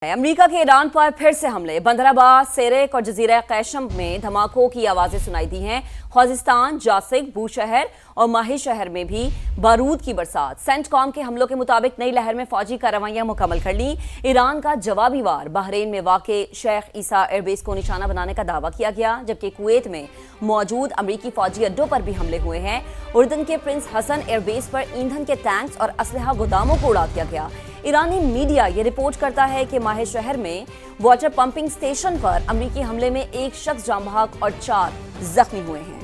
امریکہ کے ایران پر پھر سے حملے۔ بندرعباس، سیرک اور جزیرہ قیشم میں دھماکوں کی آوازیں سنائی دی ہیں۔ خوزستان، جاسک، بوشہر اور ماہی شہر میں بھی بارود کی برسات۔ سینٹ کام کے حملوں کے مطابق نئی لہر میں فوجی کارروائیاں مکمل کر لیں۔ ایران کا جوابی وار بحرین میں واقع شیخ عیسیٰ ایئر بیس کو نشانہ بنانے کا دعویٰ کیا گیا، جبکہ کویت میں موجود امریکی فوجی اڈوں پر بھی حملے ہوئے ہیں۔ اردن کے پرنس حسن ایئر بیس پر ایندھن کے ٹینکس اور اسلحہ گوداموں کو اڑا دیا گیا۔ ایرانی میڈیا یہ رپورٹ کرتا ہے کہ ماہی شہر میں واٹر پمپنگ سٹیشن پر امریکی حملے میں ایک شخص جاں بحق اور 4 زخمی ہوئے ہیں۔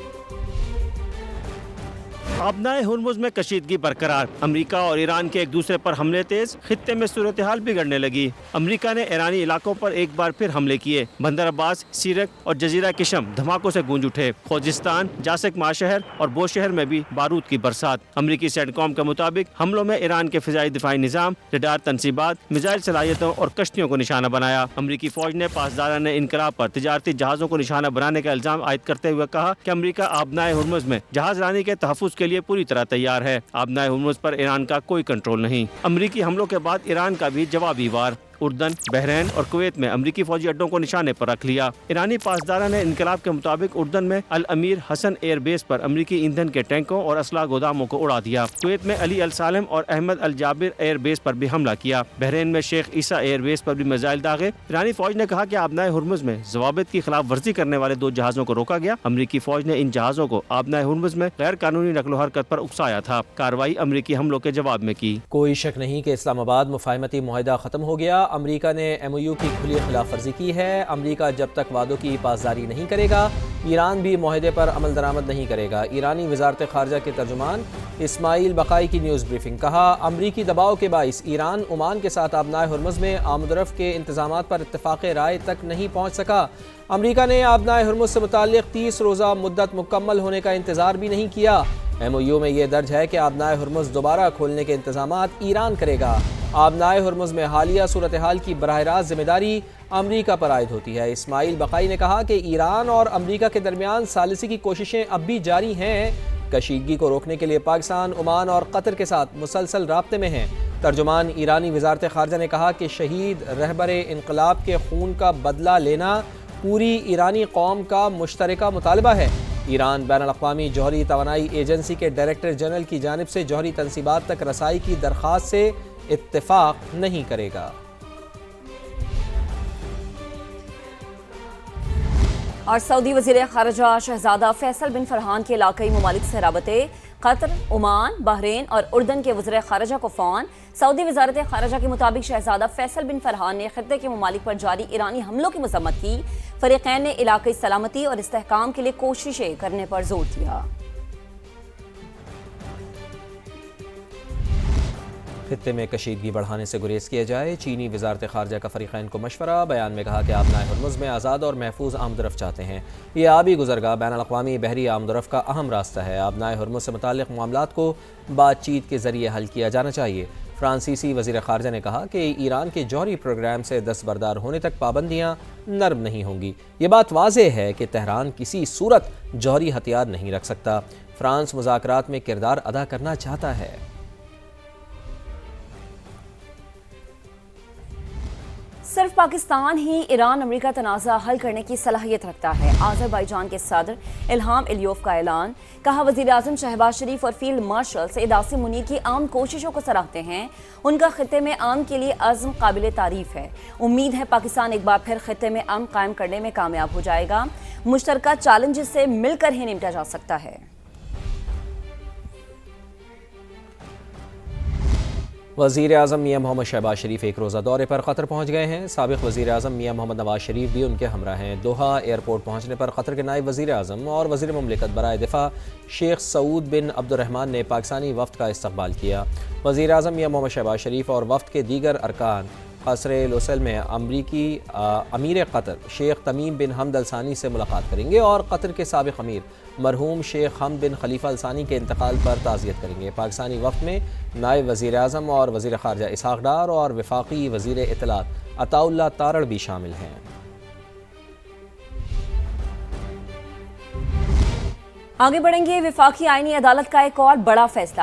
آبنائے ہرمز میں کشیدگی برقرار، امریکہ اور ایران کے ایک دوسرے پر حملے تیز، خطے میں صورتحال بگڑنے لگی۔ امریکہ نے ایرانی علاقوں پر ایک بار پھر حملے کیے۔ بندر عباس، سیرک اور جزیرہ قیشم دھماکوں سے گونج اٹھے۔ خوزستان، جاسک ماشہر اور بوشہر میں بھی بارود کی برسات۔ امریکی سینٹ کام کے مطابق حملوں میں ایران کے فضائی دفاعی نظام، ریڈار تنصیبات، میزائل صلاحیتوں اور کشتیوں کو نشانہ بنایا۔ امریکی فوج نے پاسداران انقلاب پر تجارتی جہازوں کو نشانہ بنانے کا الزام عائد کرتے ہوئے کہا کہ امریکہ آبنائے ہرمز میں جہاز رانی کے تحفظ کے لیے پوری طرح تیار ہے۔ آبنائے ہرمز پر ایران کا کوئی کنٹرول نہیں۔ امریکی حملوں کے بعد ایران کا بھی جوابی وار۔ اردن، بحرین اور کویت میں امریکی فوجی اڈوں کو نشانے پر رکھ لیا۔ ایرانی پاسداران انقلاب کے مطابق اردن میں الامیر حسن ایئر بیس پر امریکی ایندھن کے ٹینکوں اور اسلحہ گوداموں کو اڑا دیا۔ کویت میں علی السالم اور احمد الجابر ایئر بیس پر بھی حملہ کیا۔ بحرین میں شیخ عیسیٰ ایئر بیس پر بھی میزائل داغے۔ ایرانی فوج نے کہا کہ آبنائے ہرمز میں ضوابط کی خلاف ورزی کرنے والے 2 جہازوں کو روکا گیا۔ امریکی فوج نے ان جہازوں کو آبنائے ہرمز میں غیر قانونی نقل و حرکت پر اکسایا تھا۔ کارروائی امریکی حملوں کے جواب میں کی۔ کوئی شک نہیں کہ اسلام آباد مفاہمتی معاہدہ ختم ہو گیا۔ امریکہ نے MOU کی کھلی خلاف ورزی کی ہے۔ امریکہ جب تک وعدوں کی پاسداری نہیں کرے گا، ایران بھی معاہدے پر عمل درآمد نہیں کرے گا۔ ایرانی وزارت خارجہ کے ترجمان اسماعیل بقائی کی نیوز بریفنگ۔ کہا، امریکی دباؤ کے باعث ایران عمان کے ساتھ آبنائے ہرمز میں آمد و رفت کے انتظامات پر اتفاق رائے تک نہیں پہنچ سکا۔ امریکہ نے آبنائے ہرمز سے متعلق 30 روزہ مدت مکمل ہونے کا انتظار بھی نہیں کیا۔ MOU میں یہ درج ہے کہ آبنائے ہرمز دوبارہ کھولنے کے انتظامات ایران کرے گا۔ آبنائے ہرمز میں حالیہ صورتحال کی براہ راست ذمہ داری امریکہ پر عائد ہوتی ہے۔ اسماعیل بقائی نے کہا کہ ایران اور امریکہ کے درمیان ثالثی کی کوششیں اب بھی جاری ہیں۔ کشیدگی کو روکنے کے لیے پاکستان، عمان اور قطر کے ساتھ مسلسل رابطے میں ہیں۔ ترجمان ایرانی وزارت خارجہ نے کہا کہ شہید رہبر انقلاب کے خون کا بدلہ لینا پوری ایرانی قوم کا مشترکہ مطالبہ ہے۔ ایران بین الاقوامی جوہری توانائی ایجنسی کے ڈائریکٹر جنرل کی جانب سے جوہری تنصیبات تک رسائی کی درخواست سے اتفاق نہیں کرے گا۔ اور سعودی وزیر خارجہ شہزادہ فیصل بن فرحان کے علاقائی ممالک سے رابطے۔ قطر، عمان، بحرین اور اردن کے وزراء خارجہ کو فون۔ سعودی وزارت خارجہ کے مطابق شہزادہ فیصل بن فرحان نے خطے کے ممالک پر جاری ایرانی حملوں کی مذمت کی۔ فریقین نے علاقائی سلامتی اور استحکام کے لیے کوششیں کرنے پر زور دیا۔ خطے میں کشیدگی بڑھانے سے گریز کیا جائے، چینی وزارت خارجہ کا فریقین کو مشورہ۔ بیان میں کہا کہ آبنائے ہرمز میں آزاد اور محفوظ آمد و رفت چاہتے ہیں۔ یہ آبی گزرگاہ بین الاقوامی بحری آمد و رفت کا اہم راستہ ہے۔ آبنائے ہرمز سے متعلق معاملات کو بات چیت کے ذریعے حل کیا جانا چاہیے۔ فرانسیسی وزیر خارجہ نے کہا کہ ایران کے جوہری پروگرام سے دستبردار ہونے تک پابندیاں نرم نہیں ہوں گی۔ یہ بات واضح ہے کہ تہران کسی صورت جوہری ہتھیار نہیں رکھ سکتا۔ فرانس مذاکرات میں کردار ادا کرنا چاہتا ہے۔ صرف پاکستان ہی ایران امریکہ تنازع حل کرنے کی صلاحیت رکھتا ہے، آذربائیجان کے صدر الہام الیوف کا اعلان۔ کہا، وزیر اعظم شہباز شریف اور فیلڈ مارشل سعید عاصم منیر کی عام کوششوں کو سراہتے ہیں۔ ان کا خطے میں امن کے لیے عزم قابل تعریف ہے۔ امید ہے پاکستان ایک بار پھر خطے میں امن قائم کرنے میں کامیاب ہو جائے گا۔ مشترکہ چیلنجز سے مل کر ہی نمٹا جا سکتا ہے۔ وزیر اعظم میاں محمد شہباز شریف ایک روزہ دورے پر قطر پہنچ گئے ہیں۔ سابق وزیر اعظم میاں محمد نواز شریف بھی ان کے ہمراہ ہیں۔ دوحہ ایئرپورٹ پہنچنے پر قطر کے نائب وزیر اعظم اور وزیر مملکت برائے دفاع شیخ سعود بن عبد الرحمن نے پاکستانی وفد کا استقبال کیا۔ وزیر اعظم میاں محمد شہباز شریف اور وفد کے دیگر ارکان قصر لوسل میں امریکی امیر قطر شیخ تمیم بن حمد الثانی سے ملاقات کریں گے اور قطر کے سابق امیر مرحوم شیخ حمد بن خلیفہ الثانی کے انتقال پر تعزیت کریں گے۔ پاکستانی وفد میں نائب وزیر اعظم اور وزیر خارجہ اسحاق ڈار اور وفاقی وزیر اطلاعات عطاء اللہ تارڑ بھی شامل ہیں۔ آگے بڑھیں گے۔ وفاقی آئینی عدالت کا ایک اور بڑا فیصلہ۔